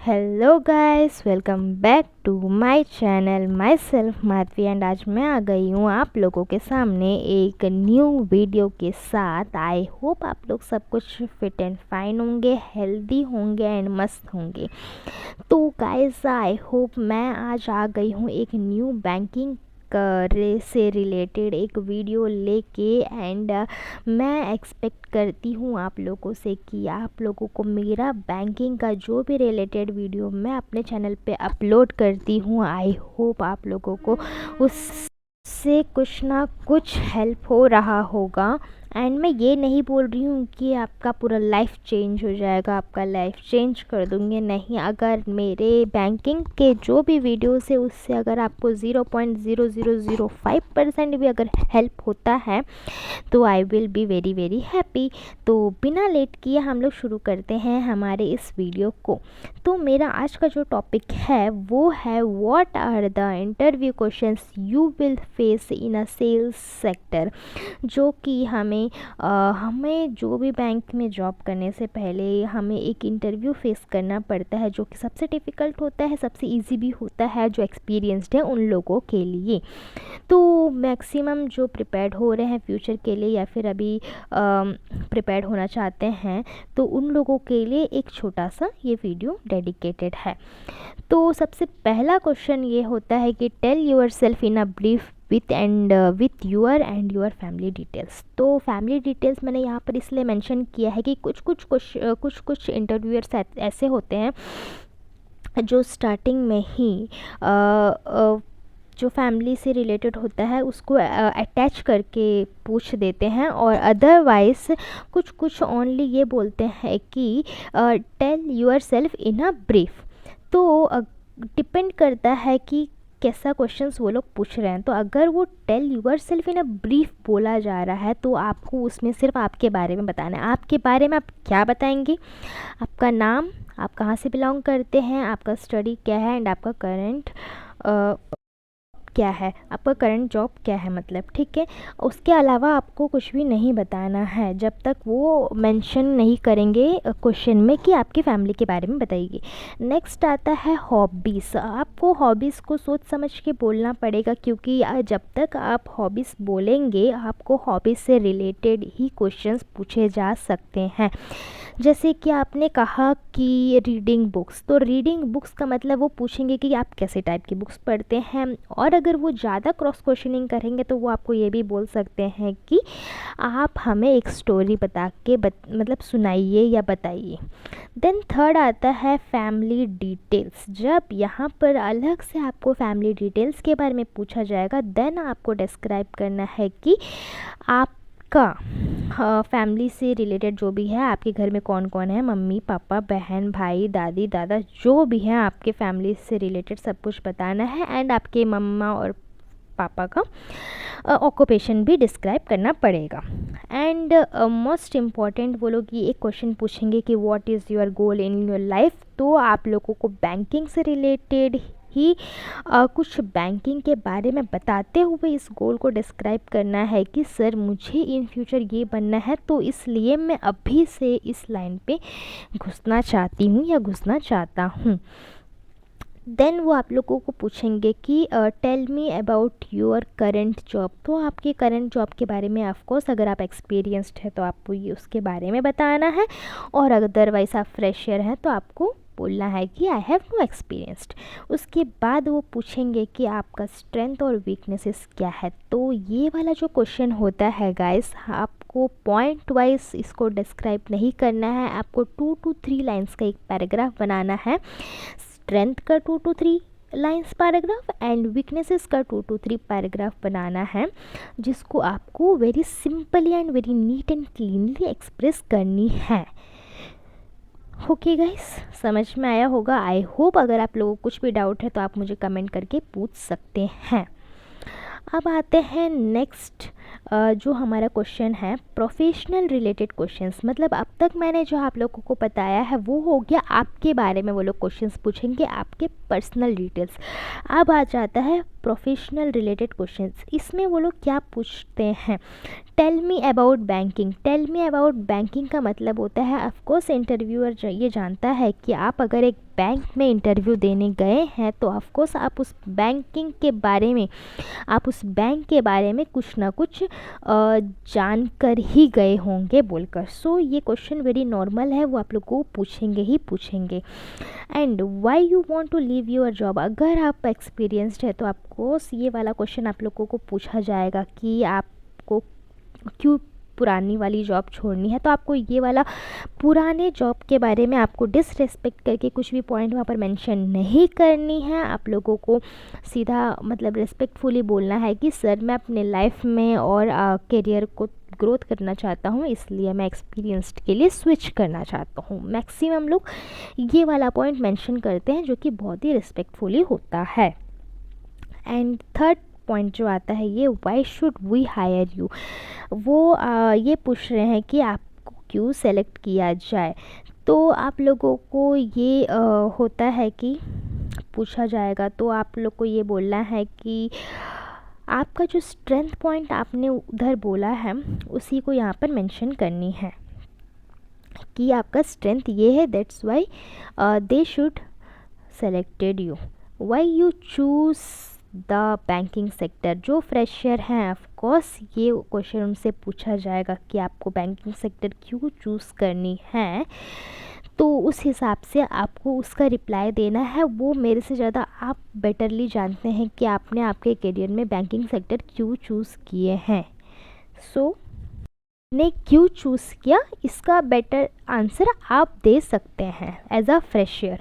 Hello guys, welcome back to my channel. My self Madhavi and आज मैं आ गई हूँ आप लोगों के सामने एक न्यू वीडियो के साथ। आई होप आप लोग सब कुछ फिट एंड फाइन होंगे, हेल्दी होंगे एंड मस्त होंगे। तो गाइस आई होप मैं आज आ गई हूँ एक न्यू बैंकिंग से रिलेटेड एक वीडियो लेके एंड मैं एक्सपेक्ट करती हूँ आप लोगों से कि आप लोगों को मेरा बैंकिंग का जो भी रिलेटेड वीडियो मैं अपने चैनल पे अपलोड करती हूँ, आई होप आप लोगों को उससे कुछ ना कुछ हेल्प हो रहा होगा। एंड मैं ये नहीं बोल रही हूँ कि आपका पूरा लाइफ चेंज हो जाएगा, आपका लाइफ चेंज कर दूँगी, नहीं। अगर मेरे बैंकिंग के जो भी वीडियोस है उससे अगर आपको 0.0005% भी अगर हेल्प होता है तो I will be very very happy. तो बिना लेट किए हम लोग शुरू करते हैं हमारे इस वीडियो को। तो मेरा आज का जो टॉपिक है वो है what are the interview questions you will face in a sales sector. जो कि हमें जो भी बैंक में जॉब करने से पहले हमें एक इंटरव्यू फेस करना पड़ता है, जो कि सबसे डिफ़िकल्ट होता है, सबसे इजी भी होता है, जो एक्सपीरियंस्ड है उन लोगों के लिए। तो मैक्सिमम जो प्रिपेयर्ड हो रहे हैं फ्यूचर के लिए या फिर अभी प्रिपेयर्ड होना चाहते हैं तो उन लोगों के लिए एक छोटा सा ये वीडियो डेडिकेटेड है। तो सबसे पहला क्वेश्चन ये होता है कि tell your self in a brief with your family details. तो फैमिली डिटेल्स मैंने यहाँ पर इसलिए मेंशन किया है कि कुछ इंटरव्यूअर्स ऐसे होते हैं जो स्टार्टिंग में ही जो फैमिली से रिलेटेड होता है उसको अटैच करके पूछ देते हैं, और अदरवाइज कुछ ओनली ये बोलते हैं कि tell your self in a brief. तो डिपेंड करता है कि कैसा क्वेश्चंस वो लोग पूछ रहे हैं। तो अगर वो tell your self in a brief बोला जा रहा है तो आपको उसमें सिर्फ आपके बारे में बताना है। आपके बारे में आप क्या बताएंगे? आपका नाम, आप कहाँ से बिलोंग करते हैं, आपका स्टडी क्या है एंड आपका करंट क्या है, आपका करंट जॉब क्या है, मतलब ठीक है। उसके अलावा आपको कुछ भी नहीं बताना है जब तक वो मेंशन नहीं करेंगे क्वेश्चन में कि आपकी फैमिली के बारे में बताइए। नेक्स्ट आता है हॉबीज़। आपको हॉबीज़ को सोच समझ के बोलना पड़ेगा, क्योंकि जब तक आप हॉबीज़ बोलेंगे आपको हॉबीज़ से रिलेटेड ही क्वेश्चंस पूछे जा सकते हैं। जैसे कि आपने कहा कि रीडिंग बुक्स, तो रीडिंग बुक्स का मतलब वो पूछेंगे कि आप कैसे टाइप की बुक्स पढ़ते हैं। और अगर वो ज़्यादा क्रॉस क्वेश्चनिंग करेंगे तो वो आपको ये भी बोल सकते हैं कि आप हमें एक स्टोरी बता के मतलब सुनाइए या बताइए। देन थर्ड आता है फैमिली डिटेल्स। जब यहाँ पर अलग से आपको फैमिली डिटेल्स के बारे में पूछा जाएगा देन आपको डिस्क्राइब करना है कि आप का फैमिली से रिलेटेड जो भी है, आपके घर में कौन कौन है, मम्मी पापा बहन भाई दादी दादा जो भी हैं आपके फैमिली से रिलेटेड सब कुछ बताना है। एंड आपके मम्मा और पापा का ऑक्यूपेशन भी डिस्क्राइब करना पड़ेगा। एंड मोस्ट इम्पॉर्टेंट वो लोग ये एक क्वेश्चन पूछेंगे कि what is your goal in your life. तो आप लोगों को बैंकिंग से रिलेटेड ही कुछ बैंकिंग के बारे में बताते हुए इस गोल को डिस्क्राइब करना है कि सर मुझे इन फ्यूचर ये बनना है, तो इसलिए मैं अभी से इस लाइन पे घुसना चाहती हूँ या घुसना चाहता हूँ। देन वो आप लोगों को पूछेंगे कि tell me about your current job. तो आपके करंट जॉब के बारे में ऑफ कोर्स अगर आप एक्सपीरियंस्ड है तो आपको ये उसके बारे में बताना है, और अदरवाइज आप फ्रेशर हैं तो आपको बोलना है कि आई हैव नो एक्सपीरियंस्ड। उसके बाद वो पूछेंगे कि आपका स्ट्रेंथ और वीकनेसेस क्या है। तो ये वाला जो क्वेश्चन होता है गाइस, आपको पॉइंट वाइज इसको डिस्क्राइब नहीं करना है, आपको 2 to 3 लाइन्स का एक पैराग्राफ बनाना है। स्ट्रेंथ का 2 to 3 lines paragraph and weaknesses का 2 to 3 पैराग्राफ बनाना है, जिसको आपको very simply and very neat and cleanly express करनी है। ओके गाइस, समझ में आया होगा आई होप। अगर आप लोगों को कुछ भी डाउट है तो आप मुझे कमेंट करके पूछ सकते हैं। अब आते हैं नेक्स्ट जो हमारा क्वेश्चन है प्रोफेशनल रिलेटेड क्वेश्चंस, मतलब अब तक मैंने जो आप लोगों को बताया है वो हो गया आपके बारे में, वो लोग क्वेश्चंस पूछेंगे आपके पर्सनल डिटेल्स। अब आ जाता है प्रोफेशनल रिलेटेड क्वेश्चंस। इसमें वो लोग क्या पूछते हैं, tell me about banking. Tell me about banking का मतलब होता है, ऑफकोर्स इंटरव्यूअर ये जानता है कि आप अगर एक बैंक में इंटरव्यू देने गए हैं तो ऑफकोर्स आप उस बैंकिंग के बारे में, आप उस बैंक के बारे में कुछ ना कुछ जानकर ही गए होंगे बोलकर। सो ये क्वेश्चन वेरी नॉर्मल है, वो आप लोग को पूछेंगे ही पूछेंगे। And why you want to leave your job, अगर आप एक्सपीरियंसड है तो आपको ये वाला क्वेश्चन आप लोगों को पूछा जाएगा कि आपको क्यों पुरानी वाली जॉब छोड़नी है। तो आपको ये वाला पुराने जॉब के बारे में आपको डिसरेस्पेक्ट करके कुछ भी पॉइंट वहाँ पर मेंशन नहीं करनी है। आप लोगों को सीधा मतलब रिस्पेक्टफुली बोलना है कि सर मैं अपने लाइफ में और करियर को ग्रोथ करना चाहता हूँ, इसलिए मैं एक्सपीरियंस्ड के लिए स्विच करना चाहता हूँ। मैक्सिमम लोग ये वाला पॉइंट मेंशन करते हैं जो कि बहुत ही रिस्पेक्टफुली होता है। एंड थर्ड पॉइंट जो आता है ये why should we hire you, वो ये पूछ रहे हैं कि आपको क्यों सेलेक्ट किया जाए। तो आप लोगों को ये होता है कि पूछा जाएगा तो आप लोग को ये बोलना है कि आपका जो स्ट्रेंथ पॉइंट आपने उधर बोला है उसी को यहाँ पर मेंशन करनी है कि आपका स्ट्रेंथ ये है, that's why they should selected you. Why you choose the banking sector, जो फ्रेशर हैं ऑफकोर्स ये क्वेश्चन उनसे पूछा जाएगा कि आपको बैंकिंग सेक्टर क्यों चूज़ करनी है। तो उस हिसाब से आपको उसका रिप्लाई देना है। वो मेरे से ज़्यादा आप बेटरली जानते हैं कि आपने आपके करियर में बैंकिंग सेक्टर क्यों चूज़ किए हैं। सो ने क्यों चूज़ किया इसका बेटर आंसर आप दे सकते हैं as a fresher.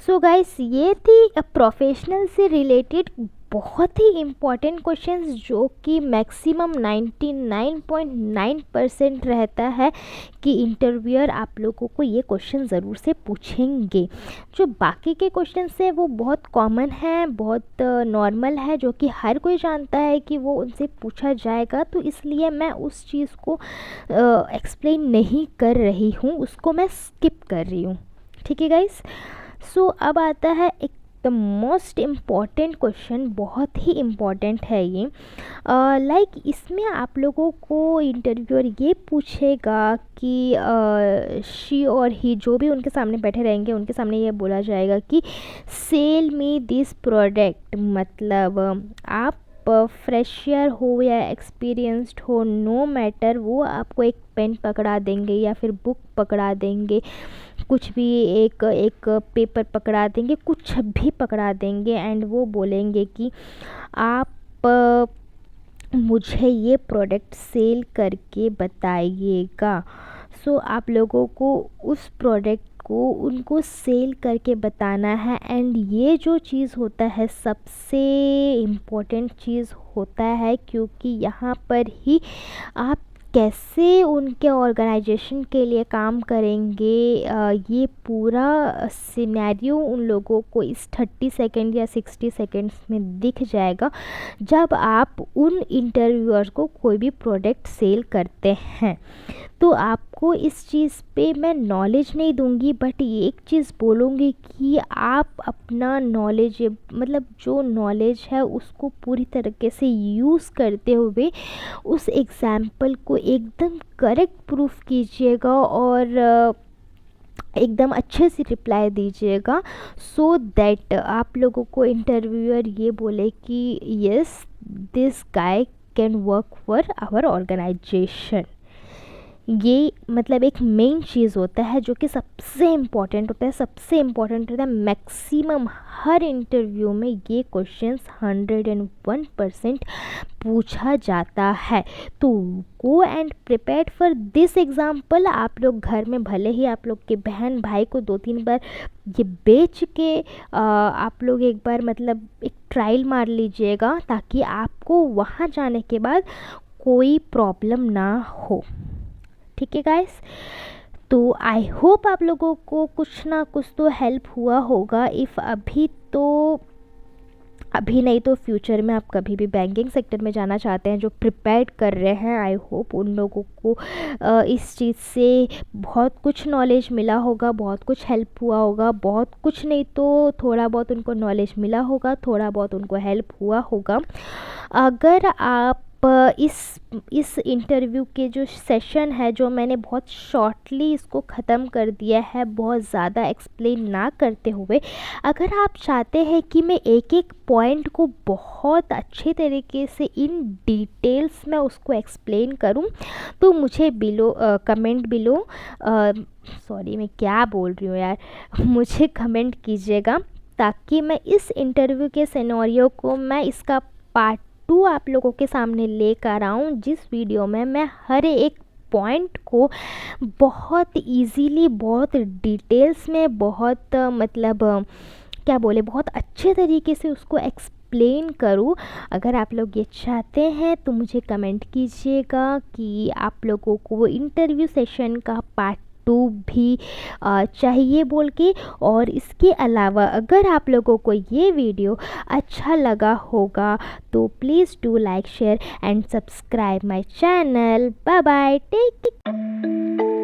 So guys ये थी प्रोफेशनल से रिलेटेड बहुत ही इम्पॉर्टेंट क्वेश्चंस जो कि मैक्सिमम 99.9% रहता है कि इंटरव्यूअर आप लोगों को ये क्वेश्चन ज़रूर से पूछेंगे। जो बाकी के क्वेश्चंस हैं वो बहुत कॉमन है, बहुत नॉर्मल है, जो कि हर कोई जानता है कि वो उनसे पूछा जाएगा। तो इसलिए मैं उस चीज़ को एक्सप्लेन नहीं कर रही हूँ, उसको मैं स्किप कर रही हूँ। ठीक है गाइस। सो अब आता है एक द मोस्ट इम्पॉर्टेंट क्वेश्चन, बहुत ही इम्पॉर्टेंट है ये। लाइक इसमें आप लोगों को इंटरव्यूअर ये पूछेगा कि शी और ही जो भी उनके सामने बैठे रहेंगे उनके सामने ये बोला जाएगा कि सेल मी दिस प्रोडक्ट, मतलब आप फ्रेशर हो या एक्सपीरियंस्ड हो, नो मैटर, वो आपको एक पेन पकड़ा देंगे या फिर बुक पकड़ा देंगे, कुछ भी एक पेपर पकड़ा देंगे, कुछ भी पकड़ा देंगे एंड वो बोलेंगे कि आप मुझे ये प्रोडक्ट सेल करके बताइएगा। सो आप लोगों को उस प्रोडक्ट को उनको सेल करके बताना है। एंड ये जो चीज़ होता है सबसे इम्पोर्टेंट चीज़ होता है, क्योंकि यहाँ पर ही आप कैसे उनके ऑर्गेनाइजेशन के लिए काम करेंगे ये पूरा सिनेरियो उन लोगों को इस 30 सेकेंड या 60 सेकेंड्स में दिख जाएगा जब आप उन इंटरव्यूअर को कोई भी प्रोडक्ट सेल करते हैं। तो आपको इस चीज़ पे मैं नॉलेज नहीं दूंगी, बट ये एक चीज़ बोलूँगी कि आप अपना नॉलेज, मतलब जो नॉलेज है उसको पूरी तरीके से यूज़ करते हुए उस एग्ज़ाम्पल को एकदम करेक्ट प्रूफ कीजिएगा और एकदम अच्छे से रिप्लाई दीजिएगा, सो दैट आप लोगों को इंटरव्यूअर ये बोले कि yes this guy can work for our organization. ये मतलब एक मेन चीज़ होता है जो कि सबसे इम्पॉर्टेंट होता है, सबसे इम्पॉर्टेंट होता है। मैक्सिमम हर इंटरव्यू में ये क्वेश्चंस 101% पूछा जाता है। तो go and prepare for this example. आप लोग घर में भले ही आप लोग के बहन भाई को 2-3 बार ये बेच के आप लोग एक बार मतलब एक ट्रायल मार लीजिएगा, ताकि आपको वहाँ जाने के बाद कोई प्रॉब्लम ना हो। ठीक है गाइस, तो आई होप आप लोगों को कुछ ना कुछ तो हेल्प हुआ होगा। इफ़ अभी तो अभी नहीं तो फ्यूचर में आप कभी भी बैंकिंग सेक्टर में जाना चाहते हैं, जो प्रिपेयर्ड कर रहे हैं, आई होप उन लोगों को इस चीज़ से बहुत कुछ नॉलेज मिला होगा, बहुत कुछ हेल्प हुआ होगा, बहुत कुछ नहीं तो थोड़ा बहुत उनको नॉलेज मिला होगा, थोड़ा बहुत उनको हेल्प हुआ होगा। अगर आप इस इंटरव्यू के जो सेशन है, जो मैंने बहुत शॉर्टली इसको ख़त्म कर दिया है, बहुत ज़्यादा एक्सप्लेन ना करते हुए, अगर आप चाहते हैं कि मैं एक एक पॉइंट को बहुत अच्छे तरीके से इन डिटेल्स में उसको एक्सप्लेन करूं, तो मुझे कमेंट बिलो सॉरी मैं क्या बोल रही हूँ यार मुझे कमेंट कीजिएगा, ताकि मैं इस इंटरव्यू के सिनेरियो को मैं इसका पार्ट 2 आप लोगों के सामने लेकर आऊँ, जिस वीडियो में मैं हर एक पॉइंट को बहुत इजीली, बहुत डिटेल्स में, बहुत क्या बोले, बहुत अच्छे तरीके से उसको एक्सप्लेन करूँ। अगर आप लोग ये चाहते हैं तो मुझे कमेंट कीजिएगा कि आप लोगों को वो इंटरव्यू सेशन का पार्ट 2 भी चाहिए बोल के। और इसके अलावा अगर आप लोगों को ये वीडियो अच्छा लगा होगा तो please do like, share and subscribe my channel. Bye bye, take care.